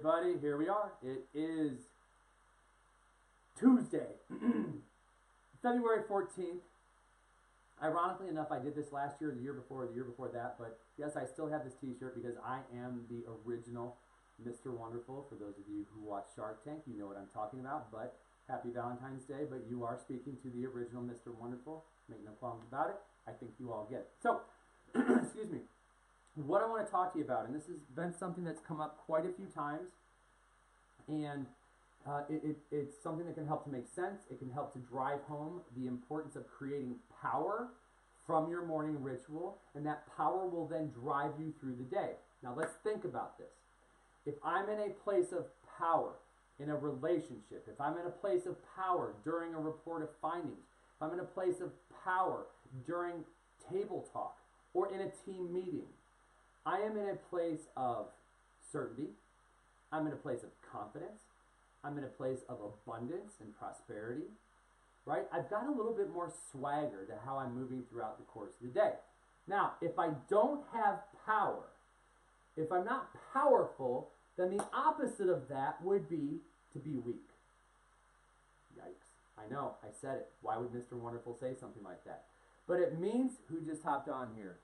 everybody, here we are. It is Tuesday, February 14th. Ironically enough, I did this last year, the year before that, but yes, I still have this t-shirt because I am the original Mr. Wonderful. For those of you who watch Shark Tank, you know what I'm talking about, but happy Valentine's Day, but you are speaking to the original Mr. Wonderful. Make no qualms about it. I think you all get it. So, excuse me. What I want to talk to you about, and this has been something that's come up quite a few times, and it's something that can help to make sense. It can help to drive home the importance of creating power from your morning ritual, and that power will then drive you through the day. Now let's think about this. If I'm in a place of power in a relationship, if I'm in a place of power during a report of findings, if I'm in a place of power during table talk or in a team meeting, I am in a place of certainty. I'm in a place of confidence. I'm in a place of abundance and prosperity, right? I've got a little bit more swagger to how I'm moving throughout the course of the day. Now, if I don't have power, if I'm not powerful, then the opposite of that would be to be weak. Yikes. I know, I said it. Why would Mr. Wonderful say something like that? But it means, who just hopped on here?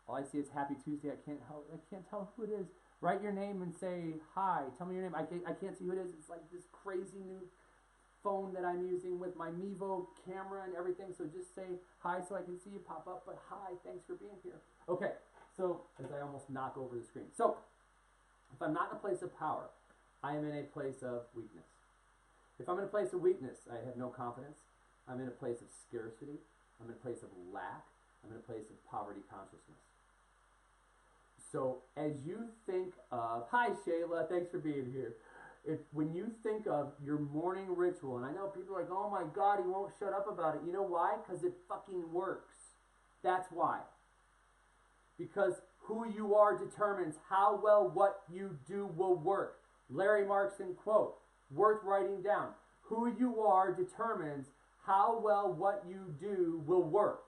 All I see is Happy Tuesday. I can't tell who it is. Write your name and say hi. Tell me your name. I can't see who it is. It's like this crazy new phone that I'm using with my Mevo camera and everything. So just say hi so I can see you pop up. But hi, thanks for being here. Okay, so as I almost knock over the screen. So if I'm not in a place of power, I am in a place of weakness. If I'm in a place of weakness, I have no confidence. I'm in a place of scarcity. I'm in a place of lack. I'm in a place of poverty consciousness. So as you think of, hi Shayla, thanks for being here. When you think of your morning ritual, and I know people are like, oh my God, he won't shut up about it. You know why? Because it fucking works. That's why. Because who you are determines how well what you do will work. Larry Markson quote, worth writing down. Who you are determines how well what you do will work.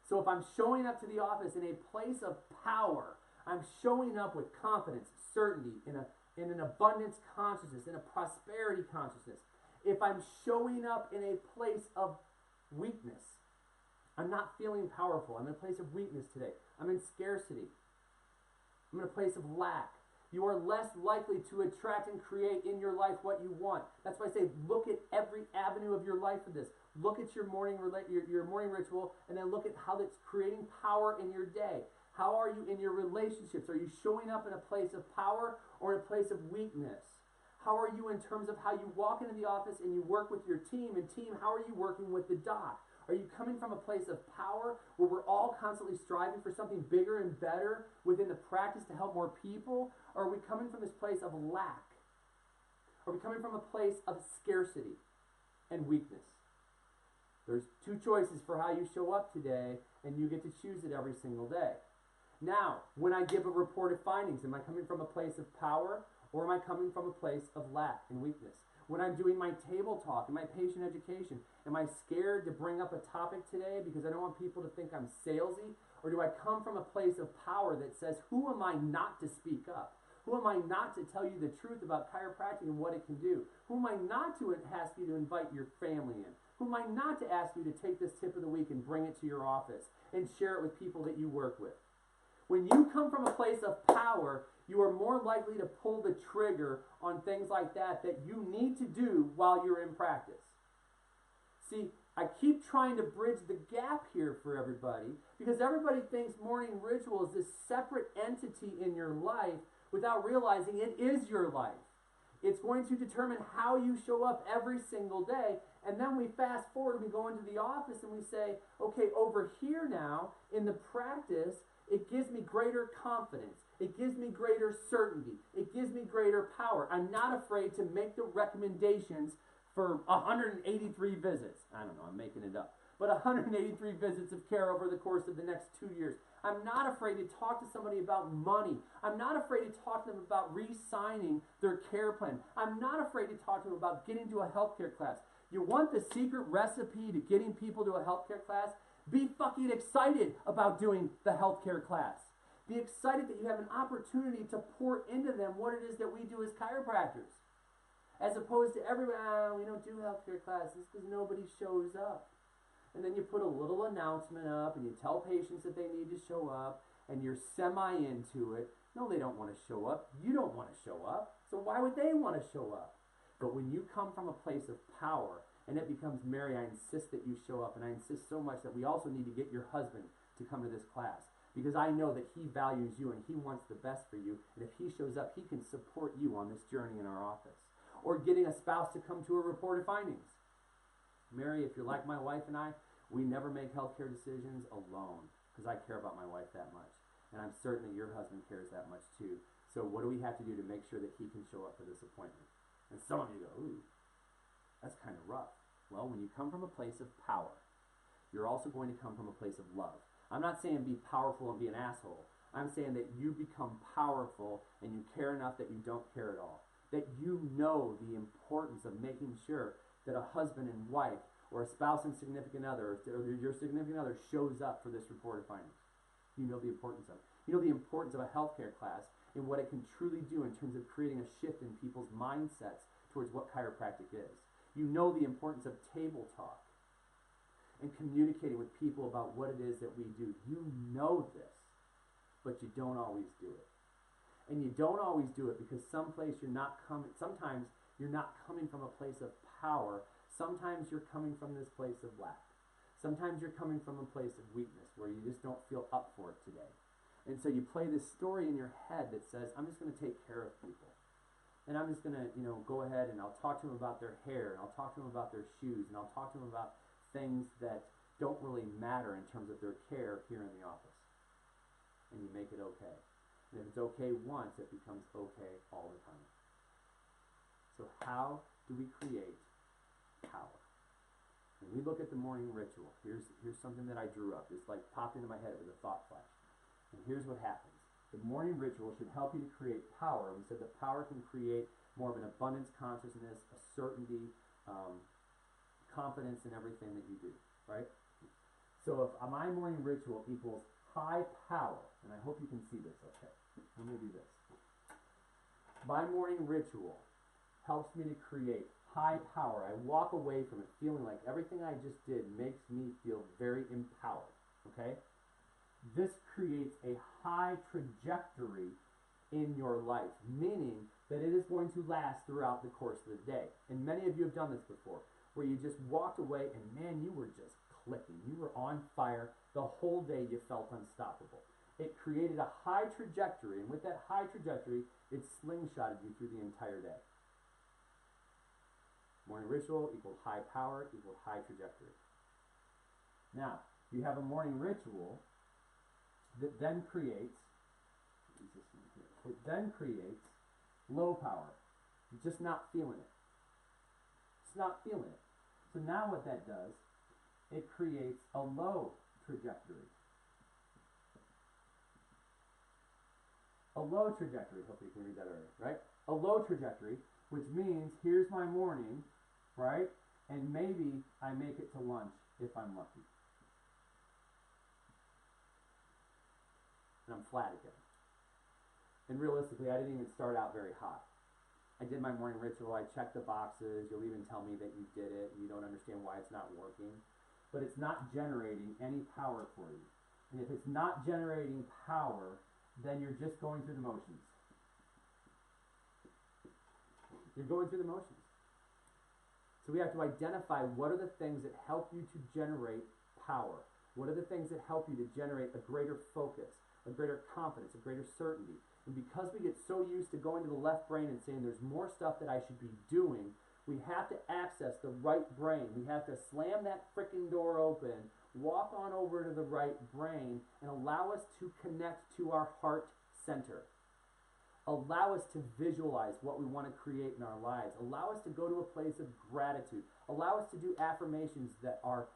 So if I'm showing up to the office in a place of power, I'm showing up with confidence, certainty, in an abundance consciousness, in a prosperity consciousness. If I'm showing up in a place of weakness, I'm not feeling powerful. I'm in a place of weakness today. I'm in scarcity. I'm in a place of lack. You are less likely to attract and create in your life what you want. That's why I say look at every avenue of your life for this. Look at your morning ritual, and then look at how that's creating power in your day. How are you in your relationships? Are you showing up in a place of power or in a place of weakness? How are you in terms of how you walk into the office and you work with your team? And team, how are you working with the doc? Are you coming from a place of power where we're all constantly striving for something bigger and better within the practice to help more people? Or are we coming from this place of lack? Are we coming from a place of scarcity and weakness? There's two choices for how you show up today, and you get to choose it every single day. Now, when I give a report of findings, am I coming from a place of power, or am I coming from a place of lack and weakness? When I'm doing my table talk and my patient education, am I scared to bring up a topic today because I don't want people to think I'm salesy? Or do I come from a place of power that says, who am I not to speak up? Who am I not to tell you the truth about chiropractic and what it can do? Who am I not to ask you to invite your family in? Who am I not to ask you to take this tip of the week and bring it to your office and share it with people that you work with? When you come from a place of power, you are more likely to pull the trigger on things like that you need to do while you're in practice. See, I keep trying to bridge the gap here for everybody because everybody thinks morning ritual is this separate entity in your life without realizing it is your life. It's going to determine how you show up every single day. And then we fast forward and we go into the office and we say, okay, over here now in the practice, it gives me greater confidence. It gives me greater certainty. It gives me greater power. I'm not afraid to make the recommendations for 183 visits. I don't know, I'm making it up. But 183 visits of care over the course of the next 2 years. I'm not afraid to talk to somebody about money. I'm not afraid to talk to them about re-signing their care plan. I'm not afraid to talk to them about getting to a healthcare class. You want the secret recipe to getting people to a healthcare class? Be fucking excited about doing the healthcare class. Be excited that you have an opportunity to pour into them what it is that we do as chiropractors. As opposed to everyone, we don't do healthcare classes because nobody shows up. And then you put a little announcement up and you tell patients that they need to show up and you're semi into it. No, they don't want to show up. You don't want to show up. So why would they want to show up? But when you come from a place of power and it becomes, Mary, I insist that you show up, and I insist so much that we also need to get your husband to come to this class because I know that he values you and he wants the best for you, and if he shows up, he can support you on this journey in our office. Or getting a spouse to come to a report of findings. Mary, if you're like my wife and I, we never make healthcare decisions alone because I care about my wife that much. And I'm certain that your husband cares that much too. So what do we have to do to make sure that he can show up for this appointment? And some of you go, ooh, that's kind of rough. Well, when you come from a place of power, you're also going to come from a place of love. I'm not saying be powerful and be an asshole. I'm saying that you become powerful and you care enough that you don't care at all. That you know the importance of making sure that a husband and wife or a spouse and significant other or your significant other shows up for this report of findings. You know the importance of it. You know the importance of a healthcare class and what it can truly do in terms of creating a shift in people's mindsets towards what chiropractic is. You know the importance of table talk and communicating with people about what it is that we do. You know this, but you don't always do it. And you don't always do it because sometimes you're not coming from a place of power. Sometimes you're coming from this place of lack. Sometimes you're coming from a place of weakness where you just don't feel up for it today. And so you play this story in your head that says, I'm just going to take care of people. And I'm just going to, go ahead and I'll talk to them about their hair, and I'll talk to them about their shoes, and I'll talk to them about things that don't really matter in terms of their care here in the office. And you make it okay. And if it's okay once, it becomes okay all the time. So how do we create power? When we look at the morning ritual, here's something that I drew up. Just like popped into my head. It was a thought flash. And here's what happens. The morning ritual should help you to create power. We said that power can create more of an abundance consciousness, a certainty, confidence in everything that you do, right? So if my morning ritual equals high power, and I hope you can see this, okay? Let me do this. My morning ritual helps me to create high power. I walk away from it feeling like everything I just did makes me feel very empowered, okay? This creates a high trajectory in your life, meaning that it is going to last throughout the course of the day. And many of you have done this before, where you just walked away and man, you were just clicking. You were on fire. The whole day you felt unstoppable. It created a high trajectory, and with that high trajectory, it slingshotted you through the entire day. Morning ritual equals high power equals high trajectory. Now, you have a morning ritual that then creates, low power. You're just not feeling it. It's not feeling it. So now what that does, it creates a low trajectory. A low trajectory, hopefully you can read that already, right? A low trajectory, which means here's my morning, right? And maybe I make it to lunch if I'm lucky. And I'm flat again. And realistically, I didn't even start out very hot. I did my morning ritual, I checked the boxes, you'll even tell me that you did it, and you don't understand why it's not working. But it's not generating any power for you. And if it's not generating power, then you're just going through the motions. You're going through the motions. So we have to identify what are the things that help you to generate power. What are the things that help you to generate a greater focus, a greater confidence, a greater certainty. And because we get so used to going to the left brain and saying there's more stuff that I should be doing, we have to access the right brain. We have to slam that frickin' door open, walk on over to the right brain, and allow us to connect to our heart center. Allow us to visualize what we want to create in our lives. Allow us to go to a place of gratitude. Allow us to do affirmations that are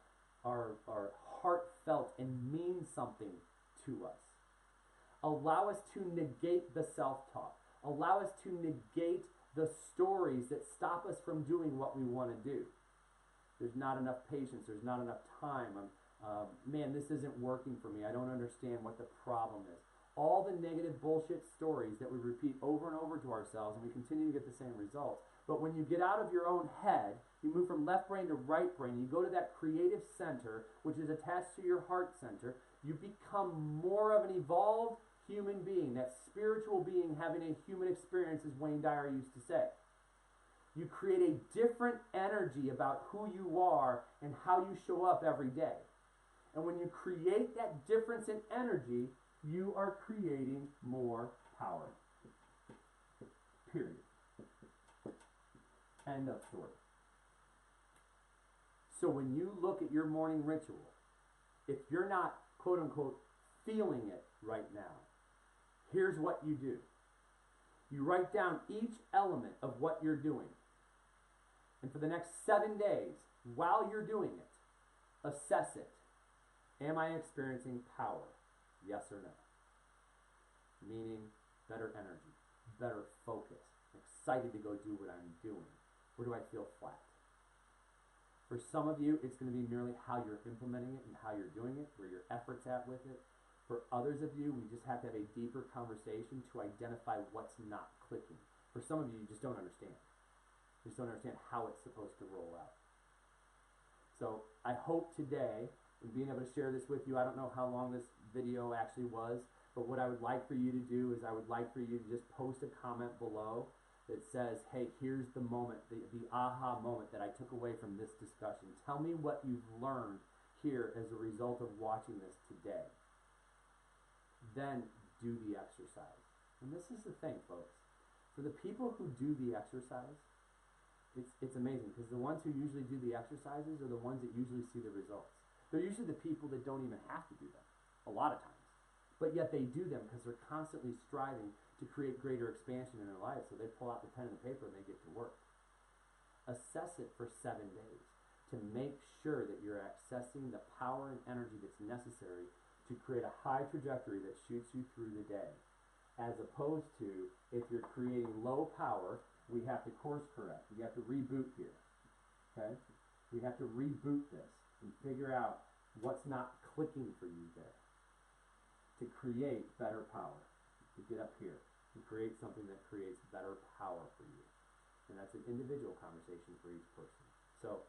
heartfelt and mean something to us. Allow us to negate the self-talk. Allow us to negate the stories that stop us from doing what we want to do. There's not enough patience. There's not enough time. Man, this isn't working for me. I don't understand what the problem is. all the negative bullshit stories that we repeat over and over to ourselves, and we continue to get the same results. But when you get out of your own head, you move from left brain to right brain, you go to that creative center, which is attached to your heart center, you become more of an evolved human being, that spiritual being having a human experience, as Wayne Dyer used to say. You create a different energy about who you are and how you show up every day. And when you create that difference in energy, you are creating more power. Period. End of story. So when you look at your morning ritual, if you're not, quote unquote, feeling it right now, here's what you do. You write down each element of what you're doing. And for the next 7 days, while you're doing it, assess it. Am I experiencing power? Yes or no? Meaning better energy, better focus, excited to go do what I'm doing. Or do I feel flat? For some of you, it's going to be merely how you're implementing it and how you're doing it, where your effort's at with it. For others of you, we just have to have a deeper conversation to identify what's not clicking. For some of you, you just don't understand. You just don't understand how it's supposed to roll out. So I hope today, in being able to share this with you, I don't know how long this video actually was, but what I would like for you to do is I would like for you to just post a comment below that says, hey, here's the moment, the aha moment that I took away from this discussion. Tell me what you've learned here as a result of watching this today. Then do the exercise. And this is the thing, folks. For the people who do the exercise, it's amazing, because the ones who usually do the exercises are the ones that usually see the results. They're usually the people that don't even have to do them, a lot of times. But yet they do them because they're constantly striving to create greater expansion in their lives. So they pull out the pen and the paper and they get to work. Assess it for 7 days to make sure that you're accessing the power and energy that's necessary to create a high trajectory that shoots you through the day. As opposed to, if you're creating low power, we have to course correct. We have to reboot here. Okay? We have to reboot this and figure out what's not clicking for you there to create better power, to get up here, to create something that creates better power for you. And that's an individual conversation for each person. So,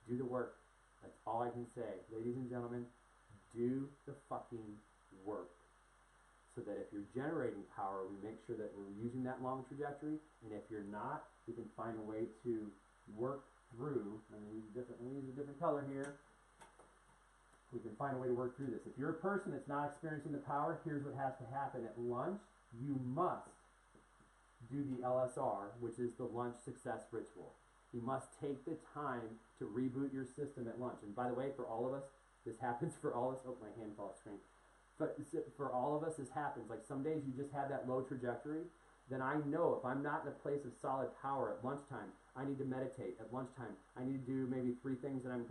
do the work. That's all I can say. Ladies and gentlemen, do the fucking work. So that if you're generating power, we make sure that we're using that long trajectory. And if you're not, we can find a way to work through. I'm going to use a different color here. We can find a way to work through this. If you're a person that's not experiencing the power, here's what has to happen. At lunch, you must do the LSR, which is the lunch success ritual. You must take the time to reboot your system at lunch. And by the way, for all of us, this happens for all of us. Oh, my hand fell off screen. But for all of us, this happens. Like some days you just have that low trajectory. Then I know if I'm not in a place of solid power at lunchtime, I need to meditate. At lunchtime, I need to do maybe 3 things that I'm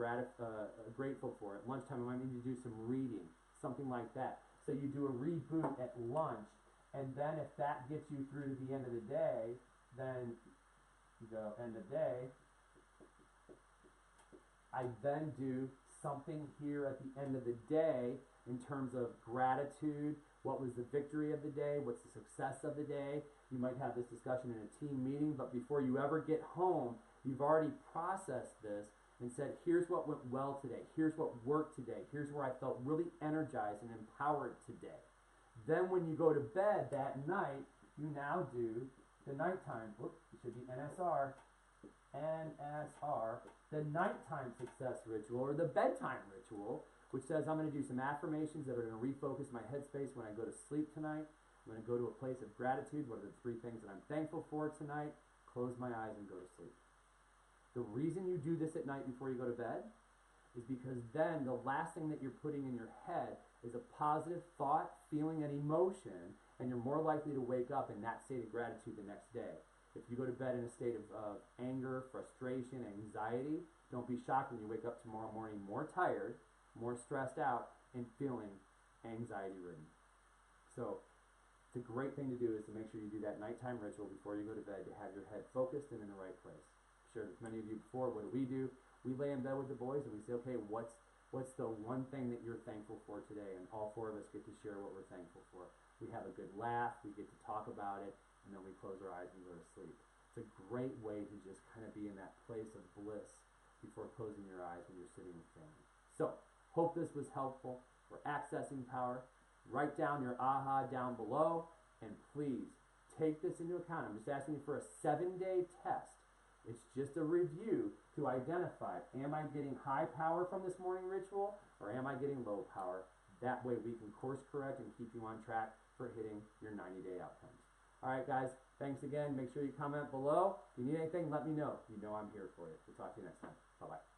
grateful for. At lunchtime, I might need to do some reading, something like that. So you do a reboot at lunch, and then if that gets you through to the end of the day, then the end of the day, I then do something here at the end of the day in terms of gratitude. What was the victory of the day? What's the success of the day? You might have this discussion in a team meeting, but before you ever get home, you've already processed this and said, here's what went well today. Here's what worked today. Here's where I felt really energized and empowered today. Then when you go to bed that night, you now do the nighttime, it should be NSR, the nighttime success ritual, or the bedtime ritual, which says I'm going to do some affirmations that are going to refocus my headspace when I go to sleep tonight. I'm going to go to a place of gratitude. What are the 3 things that I'm thankful for tonight? Close my eyes and go to sleep. The reason you do this at night before you go to bed is because then the last thing that you're putting in your head is a positive thought, feeling, and emotion, and you're more likely to wake up in that state of gratitude the next day. If you go to bed in a state of anger, frustration, anxiety, don't be shocked when you wake up tomorrow morning more tired, more stressed out, and feeling anxiety-ridden. So it's a great thing to do is to make sure you do that nighttime ritual before you go to bed to have your head focused and in the right place. I've shared with many of you before, what do? We lay in bed with the boys and we say, okay, what's the one thing that you're thankful for today? And all 4 of us get to share what we're thankful for. we have a good laugh, we get to talk about it, and then we close our eyes and go to sleep. It's a great way to just kind of be in that place of bliss before closing your eyes when you're sitting with family. So, hope this was helpful. We're accessing power. Write down your aha down below, and please take this into account. I'm just asking you for a 7-day test. It's just a review to identify, am I getting high power from this morning ritual, or am I getting low power? That way we can course correct and keep you on track for hitting your 90-day outcomes. All right, guys, thanks again. Make sure you comment below. If you need anything, let me know. You know I'm here for you. We'll talk to you next time. Bye-bye.